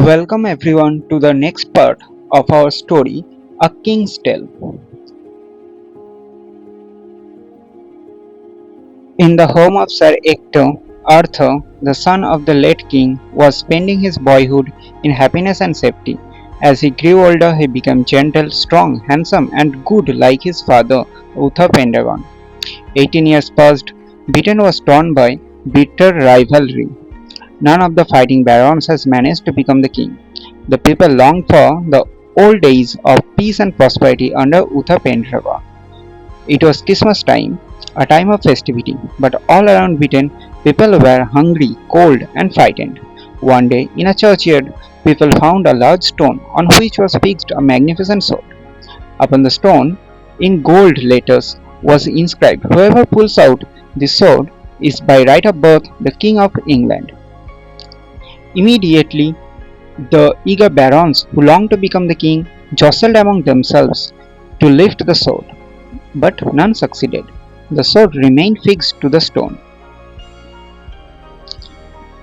Welcome everyone to the next part of our story, A King's Tale. In the home of Sir Ector, Arthur, the son of the late king, was spending his boyhood in happiness and safety. As he grew older, he became gentle, strong, handsome, and good like his father, Uther Pendragon. 18 years passed. Britain was torn by bitter rivalry. None of the fighting barons has managed to become the king. The people longed for the old days of peace and prosperity under Uther Pendragon. It was Christmas time, a time of festivity, but all around Britain, people were hungry, cold, and frightened. One day, in a churchyard, people found a large stone on which was fixed a magnificent sword. Upon the stone, in gold letters, was inscribed, "Whoever pulls out this sword is by right of birth the King of England." Immediately, the eager barons who longed to become the king jostled among themselves to lift the sword, but none succeeded. The sword remained fixed to the stone.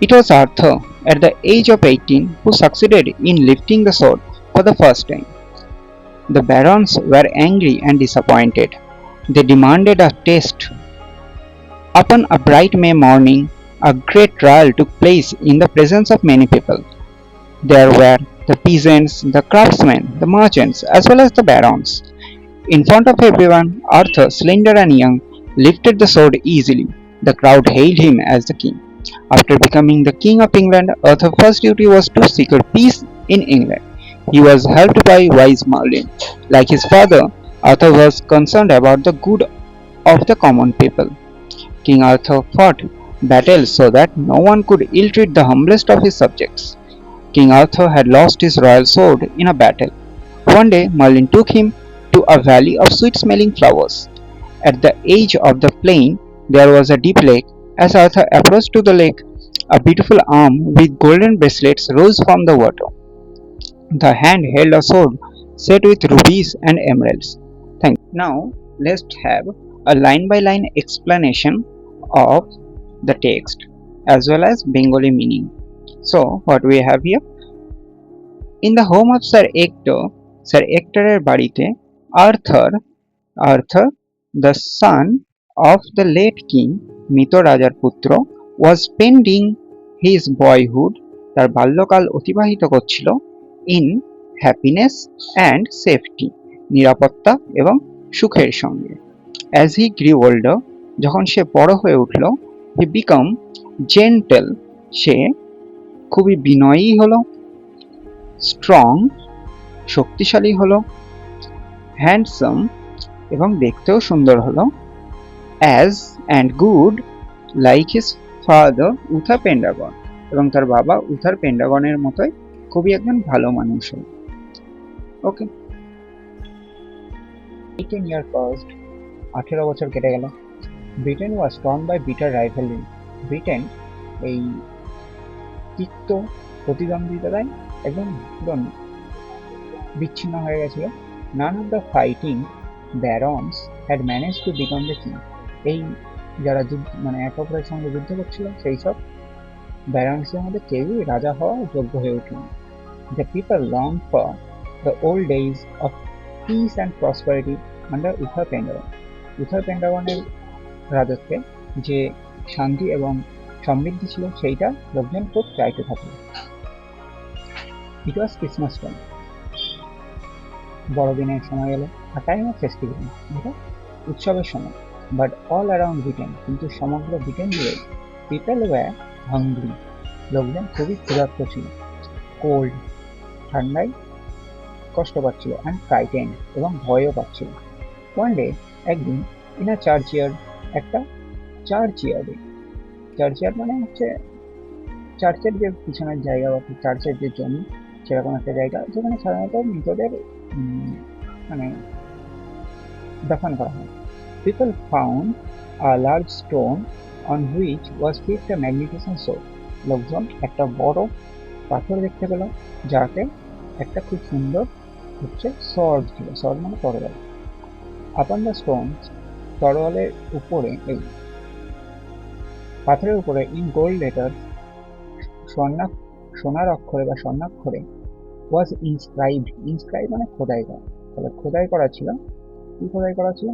It was Arthur, at the age of 18, who succeeded in lifting the sword for the first time. The barons were angry and disappointed. They demanded a test. Upon a bright May morning, a great trial took place in the presence of many people. There were the peasants, the craftsmen, the merchants, as well as the barons. In front of everyone, Arthur, slender and young, lifted the sword easily. The crowd hailed him as the king. After becoming the king of England, Arthur's first duty was to secure peace in England. He was helped by wise Merlin. Like his father, Arthur was concerned about the good of the common people. King Arthur fought battles so that no one could ill-treat the humblest of his subjects. King Arthur had lost his royal sword in a battle. One day Merlin took him to a valley of sweet-smelling flowers. At the edge of the plain there was a deep lake. As Arthur approached to the lake, a beautiful arm with golden bracelets rose from the water. The hand held a sword set with rubies and emeralds. Thank you. Now let's have a line-by-line explanation of the text as well as Bengali meaning. So what we have here, in the home of Sir Ector বাড়িতে Arthur, the son of the late king, মৃত রাজার পুত্র, was spending his boyhood, তার বাল্যকাল অতিবাহিত করছিল in happiness and safety, নিরাপত্তা এবং সুখের সঙ্গে. As he grew older, যখন সে বড় হয়ে উঠল, he become gentle, সে খুবই বিনয়ী হলো, স্ট্রং, শক্তিশালী হলো, হ্যান্ডসাম এবং দেখতেও সুন্দর হলো, as and good like his father Uther Pendragon, এবং তার বাবা উথার পেন্ডাগনের মতোই খুবই একজন ভালো মানুষ হলো। ওকে, 18 year passed, 18 বছর কেটে গেল। Britain was torn by bitter rivalry, Britain এই তিক্ত প্রতিদ্বন্দ্বিতায় একদম বিচ্ছিন্ন হয়ে গেছিল। None of the fighting barons had manage to become the king, এই যারা মানে একে অপরের সঙ্গে যুদ্ধ করছিল সেই সব ব্যারনসের মধ্যে কেউই রাজা হওয়া যোগ্য হয়ে উঠল না। The people long for the old days of peace and prosperity under Uther Pendragon, Uther পেন্ডাগনের রাজত্বে যে শান্তি এবং সমৃদ্ধি ছিল সেইটা লোকজন খুব চাইতে থাকলো। ইট ওয়াজ ক্রিসমাস টাইম, বড়দিনের সময় এলো, আর টাইম অফ ফেস্টিভ্যাল, এটা উৎসবের সময়। বাট অল অ্যারাউন্ড ব্রিটেন, কিন্তু সমগ্র ব্রিটেন জুড়ে পিপল ওয়্যার হাংরি, লোকজন খুবই ক্ষুধার্ত ছিল, কোল্ড, ঠান্ডায় কষ্ট পাচ্ছিল, অ্যান্ড ফ্রাইটেন্ড, এবং ভয়ও পাচ্ছিল। ওয়ান ডে, একদিন, ইন আ চার্চইয়ার্ড, একটা চার্চইয়ার্ডে, চার্চইয়ার্ড মানে হচ্ছে চার্চের যে পিছনের জায়গা বা চার্চের যে জমি, সেরকম একটা জায়গা যেখানে সাধারণত মৃতদের মানে দাফন করা হয়। People found a large stone on which was fixed a magnificent sword, লোকজন একটা বড় পাথর দেখতে পেল যাতে একটা খুব সুন্দর হচ্ছে সর্ড ছিল, সর্ড মানে তরোয়াল। আপন দ্য স্টোন, তরোয়ালের উপরে, এই পাথরের উপরে, ইন গোল্ড লেটার, সোনার অক্ষরে বা স্বর্ণাক্ষরে ওয়াজ ইনস্ক্রাইব মানে খোদাই করা। তাহলে খোদাই করা ছিল, কি খোদাই করা ছিল?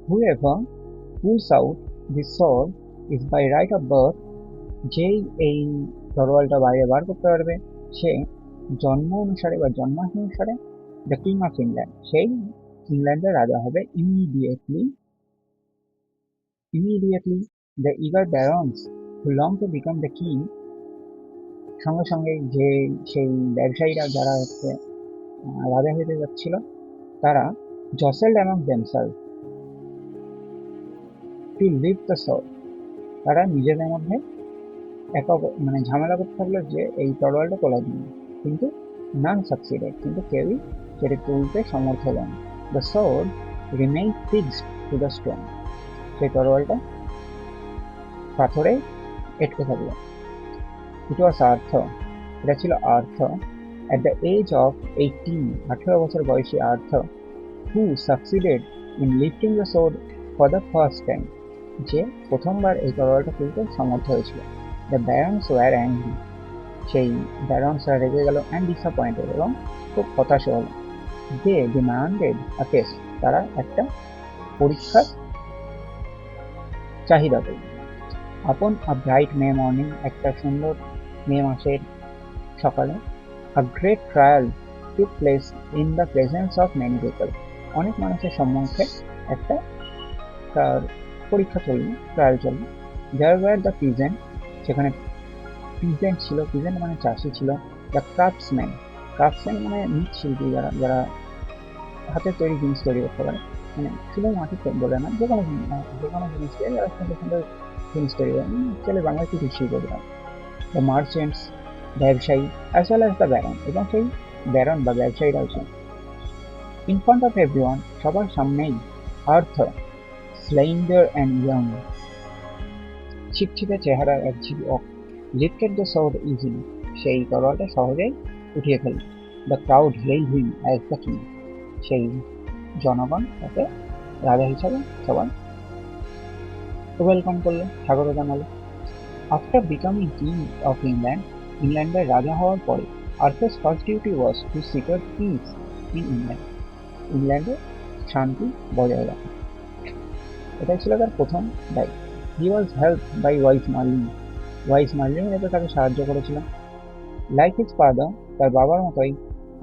Whoever pulls out the sword is by right of birth, যেই এই তরোয়ালটা বাইরে বার করতে পারবে সে জন্ম অনুসারে বা জন্মানুসারে দ্য কিং অফ ইংল্যান্ড, সেই ইংল্যান্ডের রাজা হবে। Immediately the eager barons who long to become the king, সঙ্গে সঙ্গে যে সেই ব্যবসায়ীরা যারা হচ্ছে রাজা হতে যাচ্ছিল তারা জসেলড অ্যামং দেমসেলস টু লিভ দ্য sword, তারা নিজেদের মধ্যে মানে ঝামেলা করতে থাকলো যে এই তরোয়ালটা তোলা দিন, কিন্তু নান সাকসিডেড, কিন্তু কেউই সেটা তুলতে সমর্থ হলেন। The sword remained fixed to the stone, সেই তরোয়ালটা পাথরে এটকে থাকলো। ইট ওয়াজ আর্থার, এটা ছিল Arthur at the age of 18, 18 বছর বয়সী Arthur, who succeeded in lifting the sword for the first time, যে প্রথমবার এই তরোয়ালটা তুলতে সমর্থ হয়েছিল। The barons were angry, সেই ব্যারন্সরা রেগে গেল, and disappointed, এবং খুব হতাশ হলো। They demanded a test, তারা একটা পরীক্ষার চাহিদা করল। Upon a bright May morning, একটা সুন্দর মে মাসের সকালে, a great trial took place in the presence of many people, অনেক মানুষের সম্মুখে একটা তার পরীক্ষা চলল, ট্রায়াল চলল। There were the peasant, সেখানে পিজেন্ট ছিল, পিজেন্ট মানে চাষি ছিল। দ্য ক্রাফটসম্যান, ক্রাফটসম্যান মানে মৃৎশিল্পী, যারা যারা হাতের তৈরি জিনিস তৈরি করতে পারে, মানে শুধু মাটির বলে না, যে কোনো জিনিস দিয়ে যারা সুন্দর সুন্দর জিনিস তৈরি করে, চলে বাংলায় কি শিল্প দিলাম। দ্য মার্চেন্টস, ব্যবসায়ী, as well as the Baron, এবং সেই ব্যারন বা ব্যবসায়ীরাও ছিল। ইন ফ্রন্ট অফ এভরিওয়ান, সবার সামনেই আর্থার, স্লেন্ডার অ্যান্ড ইয়ং, ছিপছিপে চেহারার এক যুবক, লিফটেড দ্য sword ইজিলি, সেই তরোয়ালটা সহজেই উঠিয়ে ফেলল। The crowd hailed him as the king, সেই জনগণ তাকে রাজা হিসাবে সবাই ওয়েলকাম করলো, স্বাগত জানালো। After becoming king of England, ইংল্যান্ডের রাজা হওয়ার পরে Arthur's first duty was to secure piece in England, ইংল্যান্ডে শান্তি বজায় রাখা, এটাই ছিল তার প্রথম দায়িত্ব। হি ওয়াজ হেল্প বাই ওয়াইস মার্লিন এতে তাকে সাহায্য করেছিল। লাইক হিজ ফাদার, তার বাবার মতোই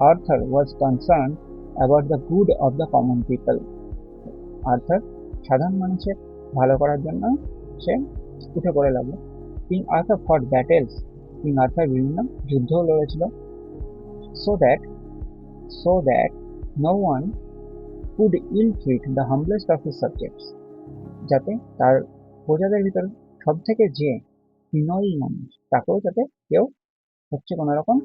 Arthur was concern about the good of the common people, Arthur সাধারণ মানুষের ভালো করার জন্য সে উঠে পড়ে লাগলো। King Arthur fought battles, king Arthur বিভিন্ন যুদ্ধও লড়েছিল। So that no one could ill treat the humblest of his subjects, যাতে তার প্রজাদের ভিতর সব থেকে যে বিনয়ী মানুষ তাকেও যাতে কেউ হচ্ছে কোনো রকম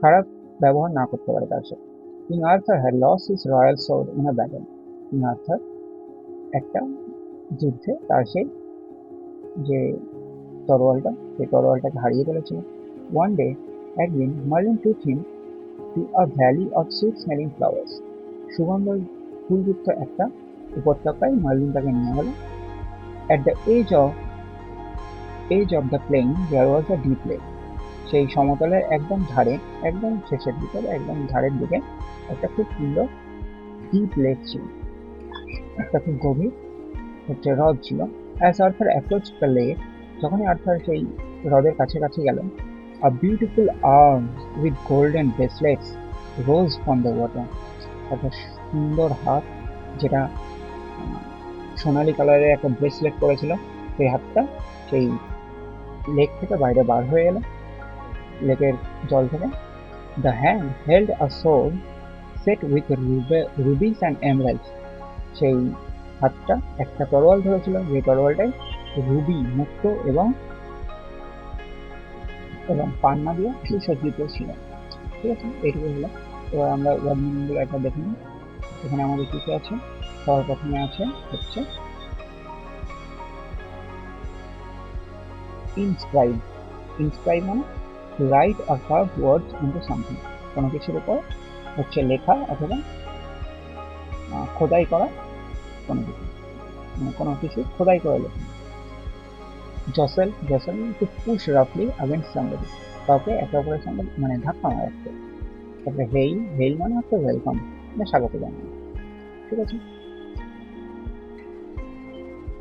খারাপ ব্যবহার না করতে পারে তার সাথে। King Arthur had lost his royal sword in a battle, king Arthur একটা যুদ্ধে তার সেই যে তরোয়ালটা, সেই তরোয়ালটাকে হারিয়ে ফেলেছিল। ওয়ান ডে, একদিন, Merlin took him to a valley of sweet smelling flowers, সুগন্ধ ফুলযুক্ত একটা উপত্যকায় মার্লিন তাকে নিয়ে গেল। At the edge of the plain there was a deep lake, সেই সমতলের একদম ধারে, একদম শেষের দিকে, একদম ধারের দিকে একটা খুব সুন্দর ডিপ লেক ছিল, একটা খুব গভীর হচ্ছে হ্রদ ছিল। As Arthur approach the lake, যখনই আর্থার সেই হ্রদের কাছাকাছি গেল, a beautiful arm with golden bracelets rose from the water, একটা সুন্দর হাত যেটা সোনালি কালারের একটা ব্রেসলেট পরেছিল, সেই হাতটা সেই লেক থেকে বাইরে বার হয়ে এলো, লেকের জল থেকে। The hand held a sword set with rubies and emeralds, সেই হাতটা একটা তরোয়াল ধরেছিল, যে তরোয়ালটাই রুবি মুক্ত এবং পান্না দিয়ে সুসজ্জিত ছিল। ঠিক আছে, এইটুকু হলো। এবার আমরা ওয়ার্ড মিনিংগুলো একটা দেখে নিই। এখানে আমাদের কিছু আছে, সবার প্রথমে আছে হচ্ছে ইনস্ক্রাইব। ইনস্ক্রাইব মানে right or curve words into something, কোনো কিছুর উপর হচ্ছে লেখা অথবা খোদাই করা কোনো কিছু, মানে কোনো কিছু খোদাই করে লেখা। জসেল টু পুশ রাফলি अगेंस्ट সামবডি, কাউকে একে অপরের সঙ্গে মানে ধাক্কা মারতে। তারপরে হেইল মানে হচ্ছে ওয়েলকাম, মানে স্বাগত জানানো। ঠিক আছে,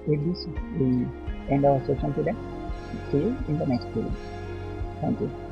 with this we end our session today. See you in the next video. Thank you.